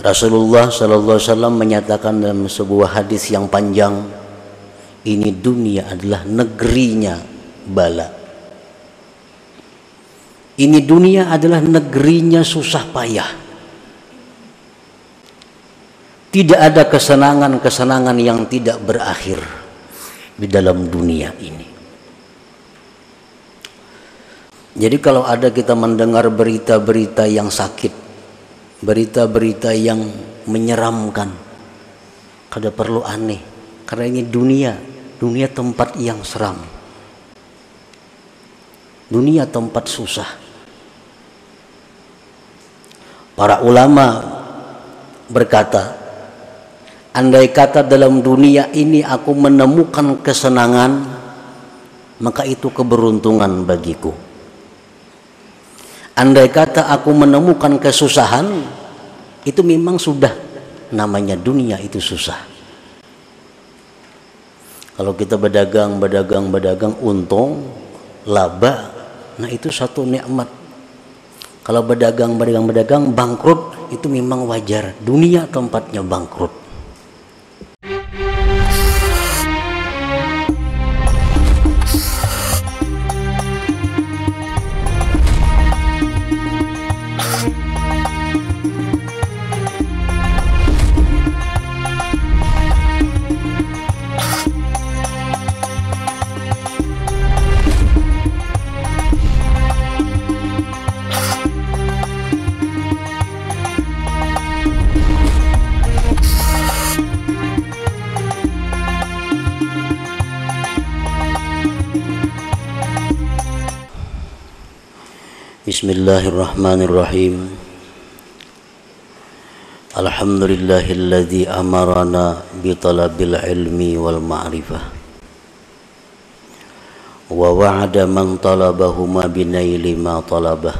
Rasulullah sallallahu alaihi wasallam menyatakan dalam sebuah hadis yang panjang, ini dunia adalah negerinya bala. Ini dunia adalah negerinya susah payah. Tidak ada kesenangan-kesenangan yang tidak berakhir di dalam dunia ini. Jadi kalau ada kita mendengar berita-berita yang sakit, berita-berita yang menyeramkan, kada perlu aneh, karena ini dunia tempat yang seram, dunia tempat susah. Para ulama berkata, andai kata dalam dunia ini aku menemukan kesenangan, maka itu keberuntungan bagiku. Andai kata aku menemukan kesusahan, itu memang sudah namanya dunia itu susah. Kalau kita berdagang untung, laba, nah itu satu nikmat. Kalau berdagang bangkrut, itu memang wajar. Dunia tempatnya bangkrut. Bismillahirrahmanirrahim. Alhamdulillahilladzi amarana bi talabil ilmi wal ma'rifah wa wa'ada man talabahuma bi naili ma talabah.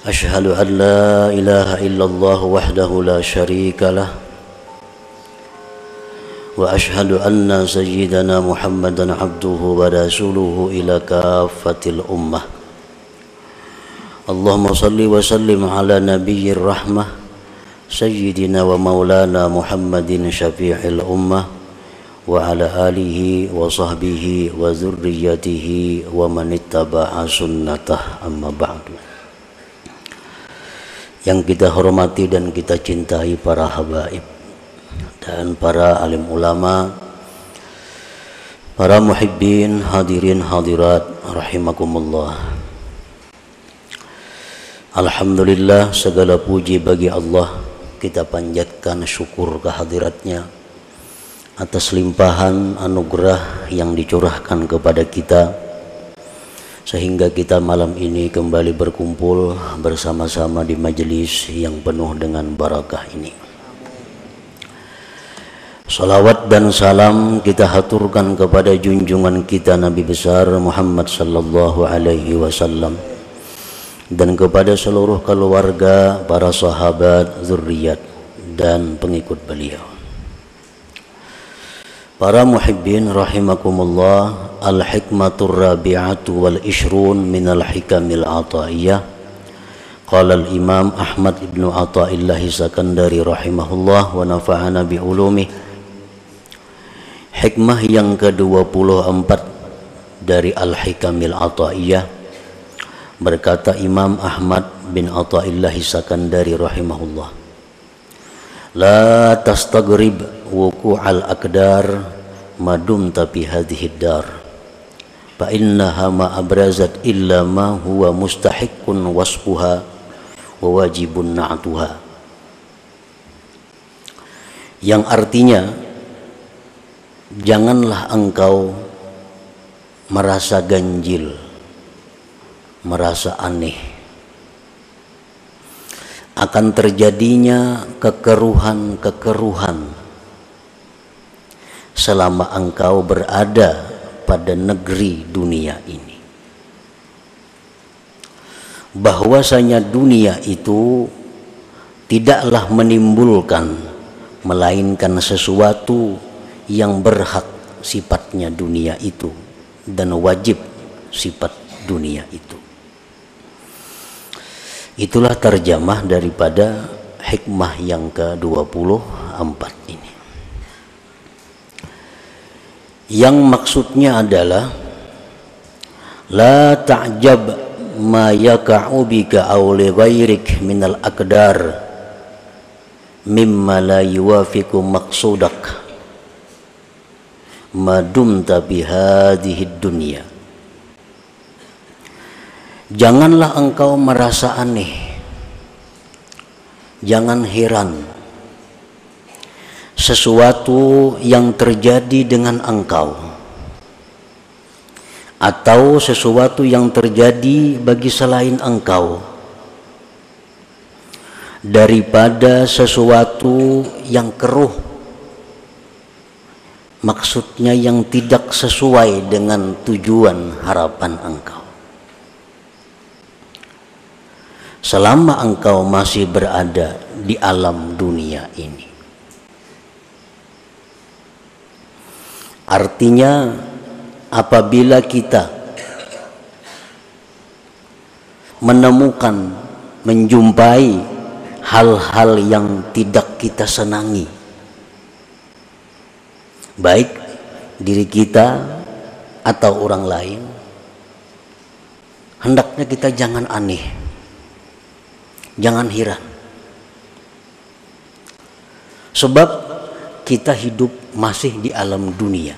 Asyhadu an la ilaha illallah wahdahu la syarika lah wa asyhadu anna sayyidana Muhammadan abduhu wa rasuluhu ila kafatil ummah. Allahumma salli wa sallim ala nabiyyir rahmah sayyidina wa maulana Muhammadin syafi'il ummah wa ala alihi wa sahbihi wa zurriyatihi wa man ittaba'a sunnatah, amma ba'du. Yang kita hormati dan kita cintai para habaib dan para alim ulama, para muhibbin, hadirin hadirat rahimakumullah. Alhamdulillah, segala puji bagi Allah. Kita panjatkan syukur kehadiratnya atas limpahan anugerah yang dicurahkan kepada kita, sehingga kita malam ini kembali berkumpul bersama-sama di majelis yang penuh dengan barakah ini. Salawat dan salam kita haturkan kepada junjungan kita Nabi besar Muhammad sallallahu alaihi wasallam dan kepada seluruh keluarga, para sahabat, zuriat dan pengikut beliau. Para muhibbin rahimakumullah, al-hikmatur rabi'atu wal ishrun minal hikamil ataiyah. Qala al-imam Ahmad ibn Athaillah Sakandari rahimahullah wa nafa'ana bi ulumih. Hikmah yang ke-24 dari Al-Hikamil Athaiyah, berkata Imam Ahmad bin Athaillah Sakandari rahimahullah, la tastagrib wuqu'al aqdar madumta fi hadhihi dar fa innaha ma abrazat illa ma huwa mustahiqqun wasfuha wa wajibun na'tuha. Yang artinya, janganlah engkau merasa ganjil, merasa aneh akan terjadinya kekeruhan-kekeruhan selama engkau berada pada negeri dunia ini. Bahwasanya dunia itu tidaklah menimbulkan melainkan sesuatu yang berhak sifatnya dunia itu dan wajib sifat dunia itu. Itulah terjemah daripada hikmah yang ke-24 ini. Yang maksudnya adalah la ta'jab ma yaka'u bika aw li ghairik minal aqdar mimma la yuwafiqu maqsudak ma dumta bihadhihi dunya. Janganlah engkau merasa aneh, jangan heran sesuatu yang terjadi dengan engkau atau sesuatu yang terjadi bagi selain engkau daripada sesuatu yang keruh, maksudnya yang tidak sesuai dengan tujuan harapan engkau. Selama engkau masih berada di alam dunia ini, artinya apabila kita menemukan, menjumpai hal-hal yang tidak kita senangi, baik diri kita atau orang lain, hendaknya kita jangan aneh, jangan heran. Sebab kita hidup masih di alam dunia.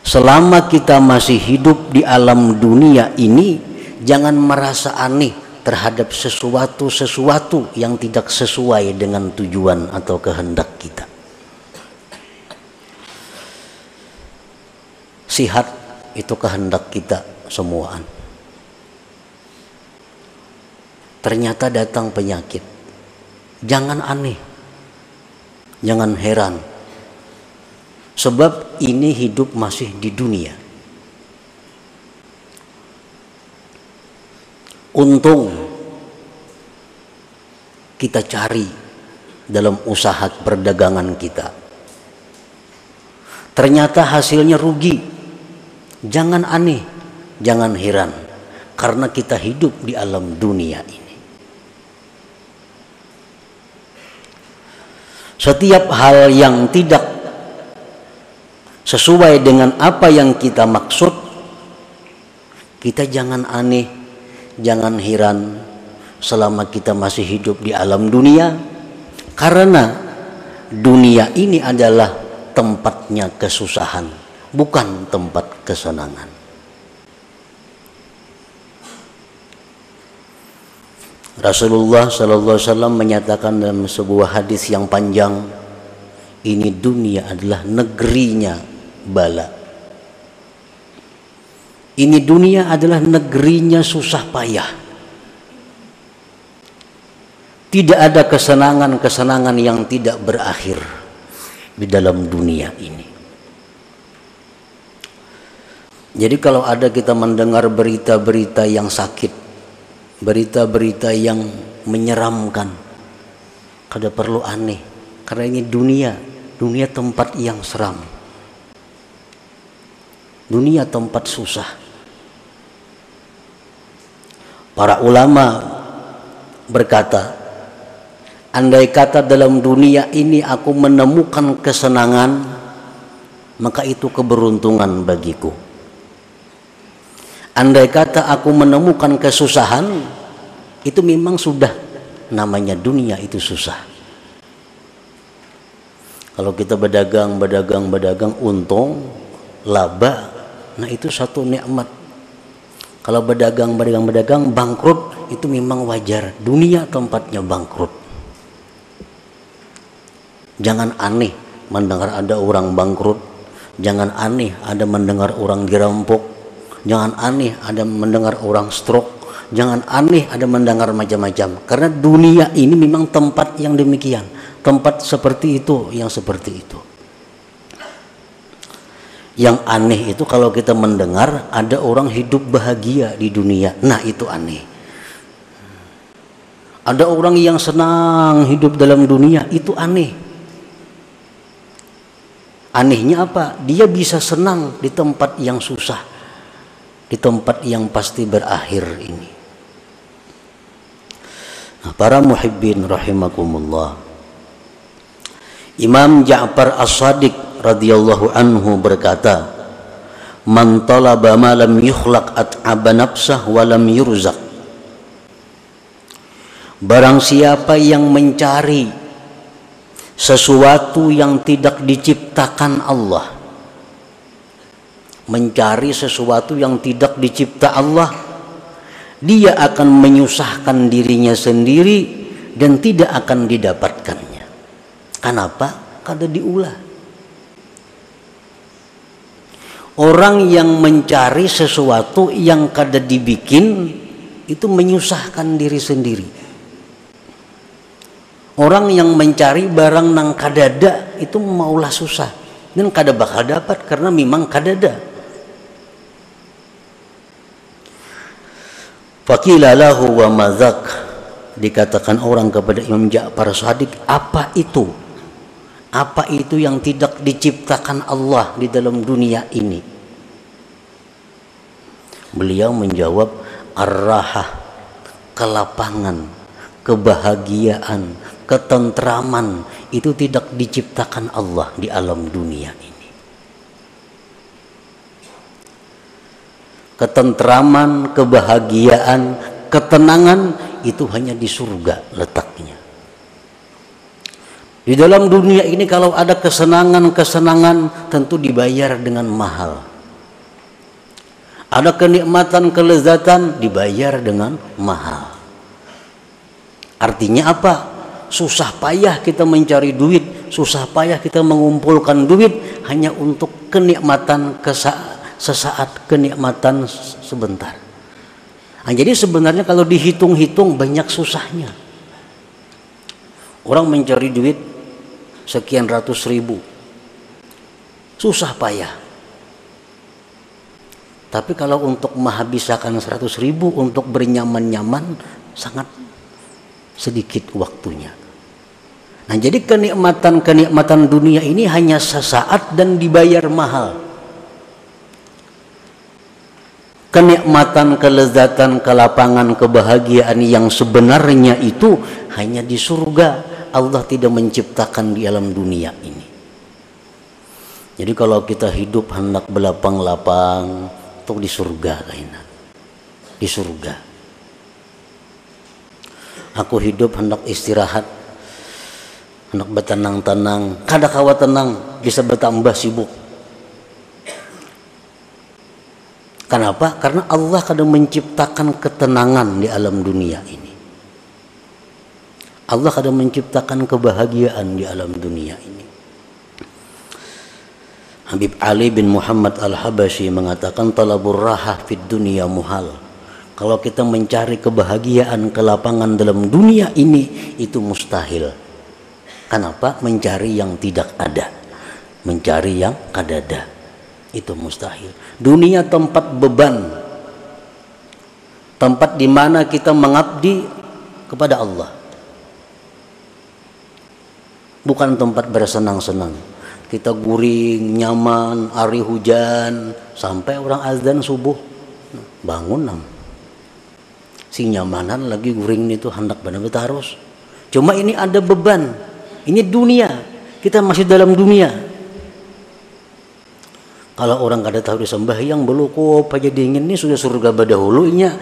Selama kita masih hidup di alam dunia ini, jangan merasa aneh terhadap sesuatu yang tidak sesuai dengan tujuan atau kehendak kita. Sihat itu kehendak kita semuaan. Ternyata datang penyakit, jangan aneh, jangan heran. Sebab ini hidup masih di dunia. Untung kita cari dalam usaha perdagangan kita, ternyata hasilnya rugi. Jangan aneh, jangan heran, karena kita hidup di alam dunia ini. Setiap hal yang tidak sesuai dengan apa yang kita maksud, kita jangan aneh, jangan heran selama kita masih hidup di alam dunia, karena dunia ini adalah tempatnya kesusahan, bukan tempat kesenangan. Rasulullah sallallahu alaihi wasallam menyatakan dalam sebuah hadis yang panjang, ini dunia adalah negerinya bala. Ini dunia adalah negerinya susah payah. Tidak ada kesenangan-kesenangan yang tidak berakhir di dalam dunia ini. Jadi kalau ada kita mendengar berita-berita yang sakit, berita-berita yang menyeramkan, kada perlu aneh, karena ini dunia tempat yang seram, dunia tempat susah. Para ulama berkata, andai kata dalam dunia ini aku menemukan kesenangan, maka itu keberuntungan bagiku. Andai kata aku menemukan kesusahan, itu memang sudah namanya dunia itu susah. Kalau kita berdagang, untung, laba, nah itu satu nikmat. Kalau berdagang, bangkrut, itu memang wajar. Dunia tempatnya bangkrut. Jangan aneh mendengar ada orang bangkrut. Jangan aneh ada mendengar orang dirampok. Jangan aneh ada mendengar orang stroke. Jangan aneh ada mendengar macam-macam. Karena dunia ini memang tempat yang demikian. Tempat seperti itu, yang seperti itu. Yang aneh itu kalau kita mendengar ada orang hidup bahagia di dunia. Nah itu aneh. Ada orang yang senang hidup dalam dunia, itu aneh. Anehnya apa? Dia bisa senang di tempat yang susah, di tempat yang pasti berakhir ini. Nah, para muhibbin rahimakumullah, Imam Ja'far As-Shadiq radhiyallahu anhu berkata, "Man talaba ma lam yukhlaq at'aba nafsah wa lam yurzaq." Barang siapa yang mencari sesuatu yang tidak diciptakan Allah, mencari sesuatu yang tidak dicipta Allah, dia akan menyusahkan dirinya sendiri dan tidak akan didapatkannya. Kenapa? Kada diulah. Orang yang mencari sesuatu yang kada dibikin itu menyusahkan diri sendiri. Orang yang mencari barang nang kadada itu maulah susah dan kada bakal dapat karena memang kadada. Faqila lahu wa madzak, dikatakan orang kepada Imam Ja'far Shadiq, apa itu? Apa itu yang tidak diciptakan Allah di dalam dunia ini? Beliau menjawab, ar-rahah, kelapangan, kebahagiaan, ketentraman itu tidak diciptakan Allah di alam dunia ini. Ketentraman, kebahagiaan, ketenangan itu hanya di surga letaknya. Di dalam dunia ini kalau ada kesenangan-kesenangan tentu dibayar dengan mahal. Ada kenikmatan, kelezatan dibayar dengan mahal. Artinya apa? Susah payah kita mencari duit, susah payah kita mengumpulkan duit hanya untuk kenikmatan sesaat, kenikmatan sebentar. Nah, jadi sebenarnya kalau dihitung-hitung banyak susahnya. Orang mencari duit sekian ratus ribu, susah payah. Tapi kalau untuk menghabiskan 100 ribu untuk bernyaman-nyaman sangat sedikit waktunya. Nah, jadi kenikmatan dunia ini hanya sesaat dan dibayar mahal. Kenikmatan, kelezatan, kelapangan, kebahagiaan yang sebenarnya itu hanya di surga. Allah tidak menciptakan di alam dunia ini. Jadi kalau kita hidup hendak belapang-lapang untuk di surga kayaknya. Di surga. Aku hidup hendak istirahat, hendak bertenang-tenang, kada kawa tenang, bisa bertambah sibuk. Kenapa? Karena Allah kadang menciptakan ketenangan di alam dunia ini. Allah kadang menciptakan kebahagiaan di alam dunia ini. Habib Ali bin Muhammad Al-Habasyi mengatakan talabur rahah fid dunia muhal. Kalau kita mencari kebahagiaan, kelapangan dalam dunia ini itu mustahil. Kenapa? Mencari yang tidak ada, mencari yang kadada, itu mustahil. Dunia tempat beban, tempat di mana kita mengabdi kepada Allah, bukan tempat bersenang-senang. Kita guring, nyaman, hari hujan, sampai orang azan subuh, bangun nam. Si nyamanan lagi guring itu hendak benar-benar harus. Cuma ini ada beban, ini dunia, kita masih dalam dunia. Kalau orang kada tahu disembahyang belukop aja dingin, ini sudah surga badahulunya,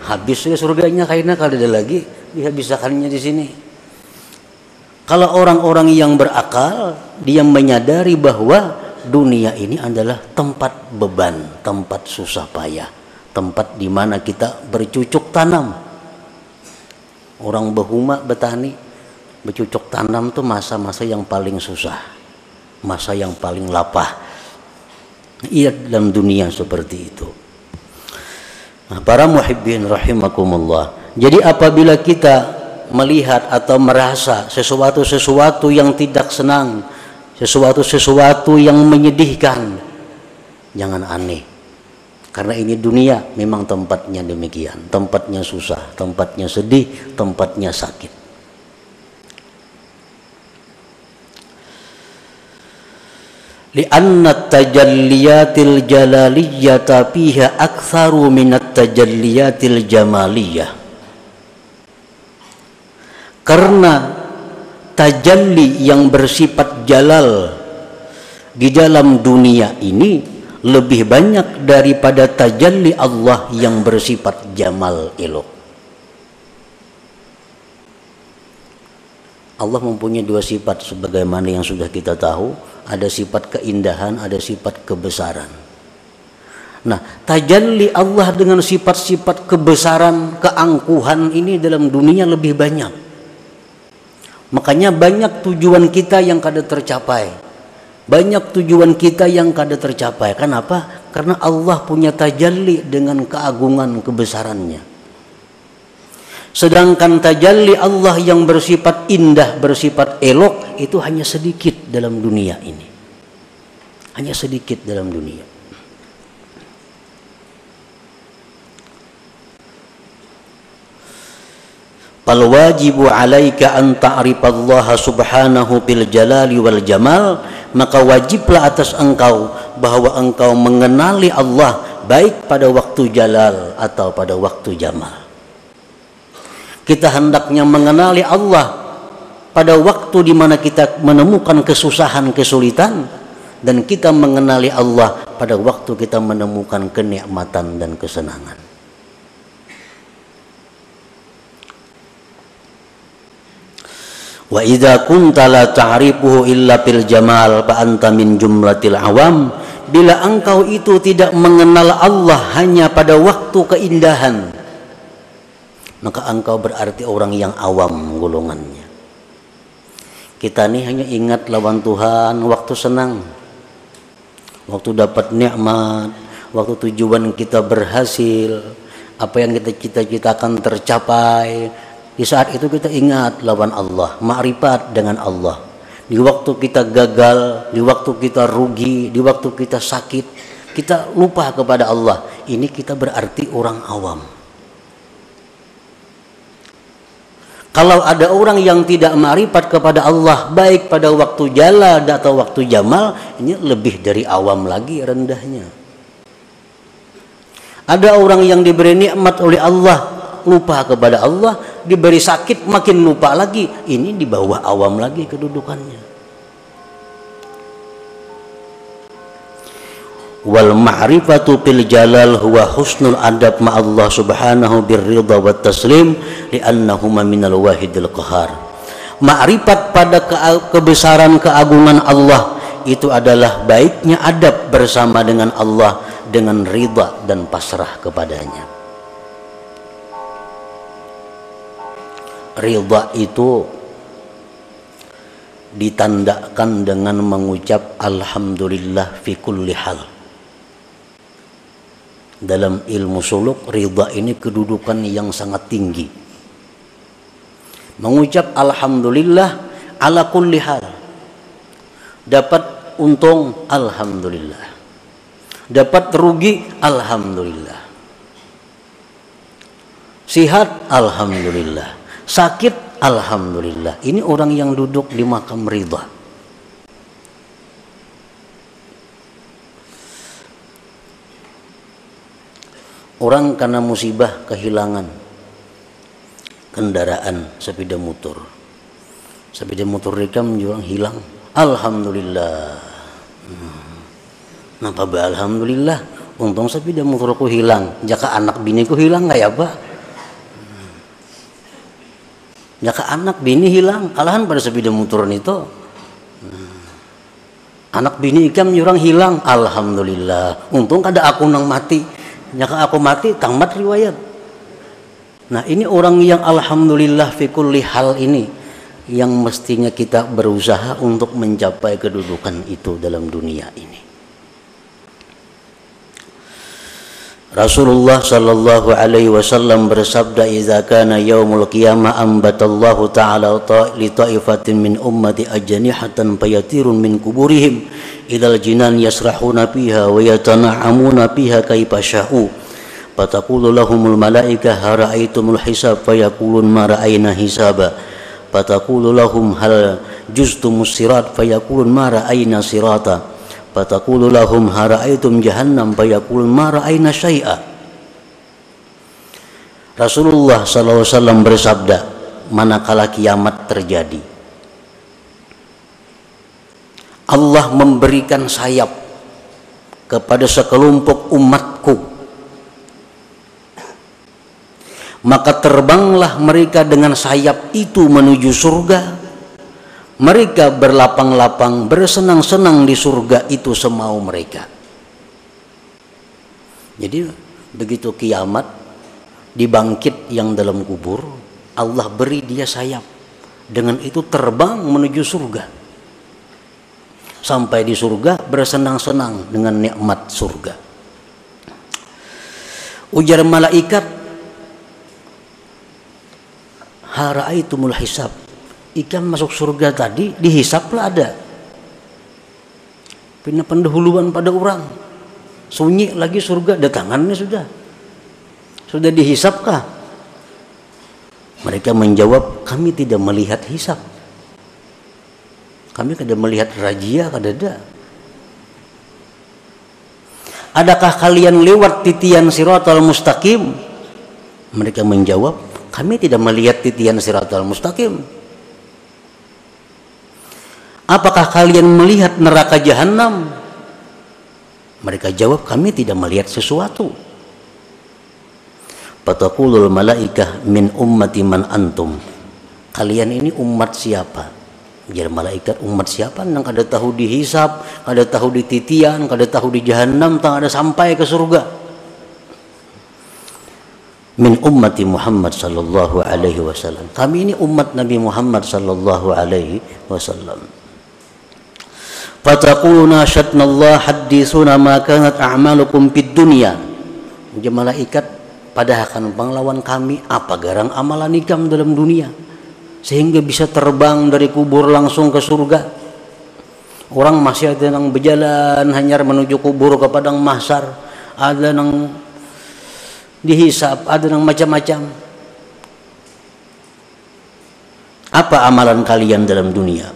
habis sudah surganya kayaknya kada ada lagi dihabisakannya di sini. Kalau orang-orang yang berakal, dia menyadari bahwa dunia ini adalah tempat beban, tempat susah payah, tempat di mana kita bercucuk tanam. Orang behuma betani, bercucuk tanam itu masa-masa yang paling susah, masa yang paling lapah. Iya, dalam dunia seperti itu. Nah, para muhibbin rahimakumullah. Jadi apabila kita melihat atau merasa sesuatu yang tidak senang, sesuatu yang menyedihkan, jangan aneh, karena ini dunia memang tempatnya demikian, tempatnya susah, tempatnya sedih, tempatnya sakit. Li'anna tajalliyatil jalaliyyata fiha aktsaru minat tajalliyatil jamaliyah. Karena tajalli yang bersifat jalal di dalam dunia ini lebih banyak daripada tajalli Allah yang bersifat jamal, elok. Allah mempunyai dua sifat sebagaimana yang sudah kita tahu, ada sifat keindahan, ada sifat kebesaran. Nah, tajalli Allah dengan sifat-sifat kebesaran, keangkuhan ini dalam dunia lebih banyak. Makanya banyak tujuan kita yang kada tercapai. Banyak tujuan kita yang kada tercapai. Kenapa? Karena Allah punya tajalli dengan keagungan kebesarannya. Sedangkan tajalli Allah yang bersifat indah, bersifat elok, itu hanya sedikit dalam dunia ini. Hanya sedikit dalam dunia. Fal wajibu alaika an ta'rifallaha subhanahu bil jalali wal jamal, maka wajiblah atas engkau bahwa engkau mengenali Allah baik pada waktu jalal atau pada waktu jamal. Kita hendaknya mengenali Allah pada waktu di mana kita menemukan kesusahan, kesulitan, dan kita mengenali Allah pada waktu kita menemukan kenikmatan dan kesenangan. Wa idza kunta la ta'rifuhu illa bil jamal fa anta min jumlatil awam. Bila engkau itu tidak mengenal Allah hanya pada waktu keindahan, maka engkau berarti orang yang awam golongannya. Kita ini hanya ingat lawan Tuhan waktu senang, waktu dapat nikmat, waktu tujuan kita berhasil, apa yang kita cita-citakan tercapai. Di saat itu kita ingat lawan Allah, ma'rifat dengan Allah. Di waktu kita gagal, di waktu kita rugi, di waktu kita sakit, kita lupa kepada Allah. Ini kita berarti orang awam. Kalau ada orang yang tidak ma'rifat kepada Allah, baik pada waktu jalal atau waktu jamal, ini lebih dari awam lagi rendahnya. Ada orang yang diberi nikmat oleh Allah, lupa kepada Allah, diberi sakit makin lupa lagi, ini di bawah awam lagi kedudukannya. Wal ma'rifatu bil jalal huwa husnul adab ma Allah subhanahu birridha wat taslim li'annahuma minal wahidil qahar. Ma'rifat pada kebesaran keagungan Allah itu adalah baiknya adab bersama dengan Allah dengan ridha dan pasrah kepadanya. Ridha itu ditandakan dengan mengucap alhamdulillah fi kulli hal. Dalam ilmu suluk, ridha ini kedudukan yang sangat tinggi. Mengucap alhamdulillah ala kulli hal. Dapat untung, alhamdulillah. Dapat rugi, alhamdulillah. Sihat, alhamdulillah. Sakit, alhamdulillah. Ini orang yang duduk di makam ridha. Orang karena musibah kehilangan kendaraan sepeda motor. Sepeda motor mereka menjual hilang. Alhamdulillah. Napa ba alhamdulillah? Untung sepeda motorku hilang. Jaka anak biniku hilang nggak ya Pak? Jaka anak bini hilang, alahan pada sepeda motoran itu. Anak bini ikam jurang hilang, alhamdulillah. Untung kada aku nang mati. Jaka aku mati, tamat riwayat. Nah ini orang yang alhamdulillah fi kulli hal ini, yang mestinya kita berusaha untuk mencapai kedudukan itu dalam dunia ini. Rasulullah sallallahu alaihi wasallam bersabda, "Idza kana yaumul qiyamah ambatallahu ta'ala li ta'ifatin min ummati ajnihatan fayatirun min kuburihim idal jinan yasrahuna fiha wa yatana'amuna fiha kaifa sya'u fataqulu lahumul malaika hara'aitumul hisab fayaqulun ma ra'ayna hisaba fataqulu lahum hal juztumus sirat fayaqulun ma ra'ayna sirata fataqulu lahum hara'aitum jahannam fayaqul ma ra'ayna syai'a." Rasulullah sallallahu alaihi wasallam bersabda, manakala kiamat terjadi. Allah memberikan sayap kepada sekelompok umatku, maka terbanglah mereka dengan sayap itu menuju surga. Mereka berlapang-lapang, bersenang-senang di surga itu semau mereka. Jadi begitu kiamat, dibangkit yang dalam kubur, Allah beri dia sayap, dengan itu terbang menuju surga. Sampai di surga bersenang-senang dengan nikmat surga. Ujar malaikat, "Ha ra'aitumul hisab." Ikan masuk surga tadi dihisaplah ada. Pindah pendahuluan pada orang. Sunyi lagi surga, datangannya sudah dihisapkah? Mereka menjawab, kami tidak melihat hisap. Kami tidak melihat razia, kadada. Adakah kalian lewat titian siratal mustaqim? Mereka menjawab, kami tidak melihat titian siratal mustaqim. Apakah kalian melihat neraka jahanam? Mereka jawab, kami tidak melihat sesuatu. Fataqulul malaikah min ummati man antum. Kalian ini umat siapa? Jadi malaikat, umat siapa? Nang kada tahu dihisab, kada tahu di titian, kada tahu di jahanam, tang ada sampai ke surga. Min ummati Muhammad sallallahu alaihi wasallam. Kami ini umat Nabi Muhammad sallallahu alaihi wasallam. Fataquluna syatnallah hadithuna ma kanat a'malukum fid dunya. Jadi malaikat, padahal kan panglawan kami apa garang amalan ikam dalam dunia sehingga bisa terbang dari kubur langsung ke surga. Orang masih ada yang berjalan hanya menuju kubur ke padang mahsyar, ada yang dihisab, ada yang macam-macam. Apa amalan kalian dalam dunia?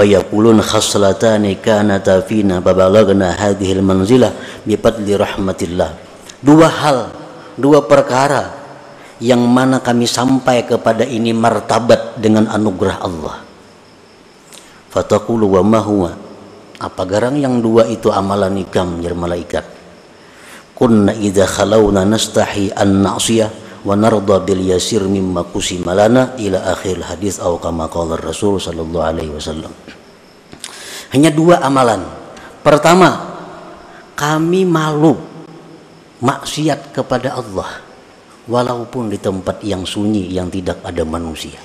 Fayaqulun khaslatani kanata fina babalagna hadhil manzilah bifadli rahmatillah. Dua perkara yang mana kami sampai kepada ini martabat dengan anugerah Allah. Fataqulu wa ma huwa. Apa garang yang dua itu amalan ikam ya malaikat? Kunna idza khalawna nastahi an na'siyah wa narda bil yasir mimma qusima lana ila akhir hadis atau kama qala Rasul sallallahu alaihi wasallam. Hanya dua amalan. Pertama, kami malu maksiat kepada Allah walaupun di tempat yang sunyi yang tidak ada manusia.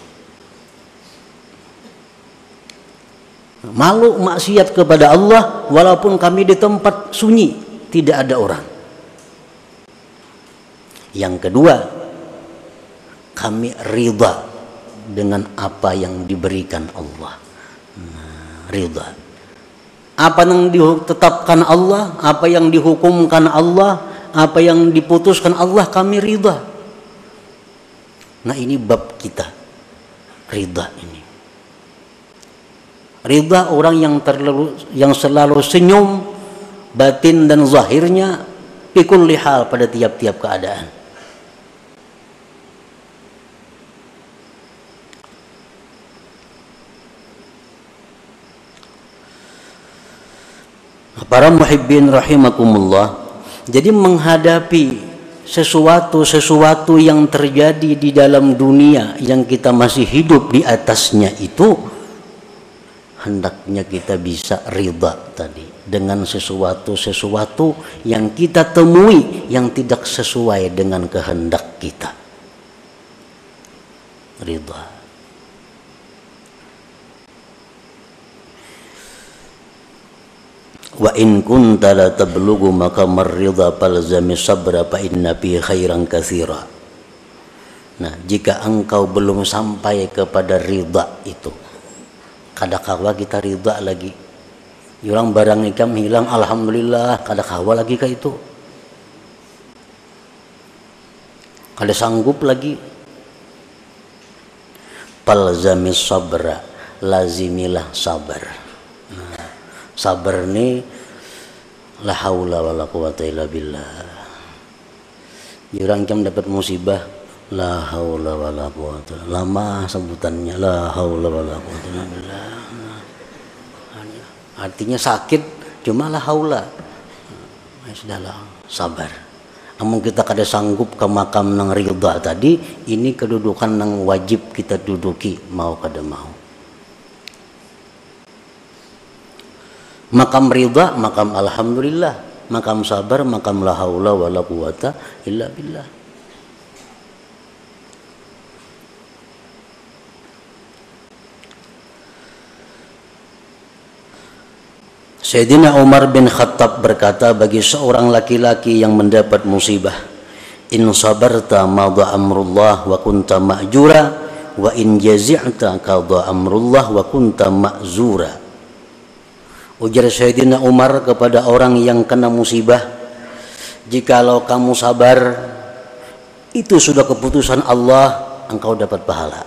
Malu maksiat kepada Allah walaupun kami di tempat sunyi tidak ada orang. Yang kedua, kami ridha dengan apa yang diberikan Allah. Ridha. Apa yang ditetapkan Allah, apa yang dihukumkan Allah, apa yang diputuskan Allah, kami ridha. Nah ini bab kita, ridha ini. Ridha orang yang selalu senyum, batin dan zahirnya pikul lihal pada tiap-tiap keadaan. Para muhibbin rahimakumullah, jadi menghadapi sesuatu yang terjadi di dalam dunia yang kita masih hidup di atasnya itu, hendaknya kita bisa ridha tadi dengan sesuatu yang kita temui yang tidak sesuai dengan kehendak kita. Ridha. Wa in kunta la tablughu maqamar ridha falzami sabra fa inna fi khairan katsira. Nah, jika engkau belum sampai kepada ridha itu, kadakawa kita ridha lagi. Orang barang ikam hilang, alhamdulillah, kadakawa lagi ke itu. Kada sanggup lagi. Falzami sabra, lazimilah sabar. Sabar ni la haula wala quwata illa billah. Orang jam dapat musibah, La haula wala quwata. Lama sebutannya la haula wala quwata illa billah. Artinya sakit cuma la haula. Ya sudahlah, sabar. Amun kita kada sanggup ke makam nang ridha tadi, ini kedudukan nang wajib kita duduki mau kada mau. Makam ridha, makam alhamdulillah, makam sabar, makam la haula wala quwata illa billah. Sayyidina Umar bin Khattab berkata bagi seorang laki-laki yang mendapat musibah, in sabarta madha amrullah wa kunta ma'jura wa in jazi'ta qadha amrullah wa kunta ma'zura. Ujar Sayyidina Umar kepada orang yang kena musibah, jikalau kamu sabar, itu sudah keputusan Allah, engkau dapat pahala.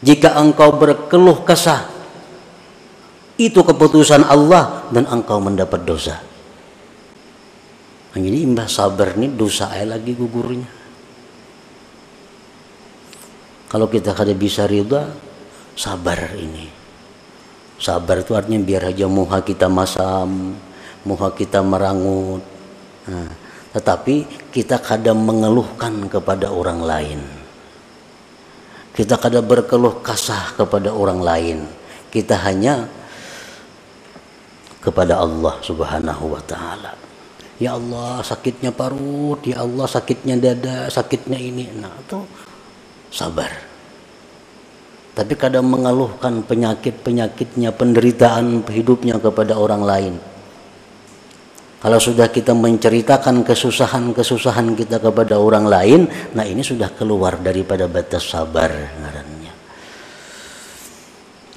Jika engkau berkeluh kesah, itu keputusan Allah dan engkau mendapat dosa. Ini imbah sabar nih dosa lagi gugurnya. Kalau kita kada bisa ridha, sabar ini. Sabar itu artinya biar aja muha kita masam, muha kita merangut. Nah, tetapi kita kadang mengeluhkan kepada orang lain. Kita kadang berkeluh kesah kepada orang lain. Kita hanya kepada Allah Subhanahu wa ta'ala. Ya Allah sakitnya parut, ya Allah sakitnya dada, sakitnya ini. Nah itu sabar. Tapi kadang mengeluhkan penyakit-penyakitnya, penderitaan hidupnya kepada orang lain. Kalau sudah kita menceritakan kesusahan-kesusahan kita kepada orang lain, nah ini sudah keluar daripada batas sabar ngarannya.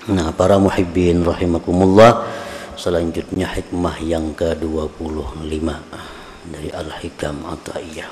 Nah para muhibbin rahimakumullah, selanjutnya hikmah yang ke-25 dari Al-Hikam Athaiyah.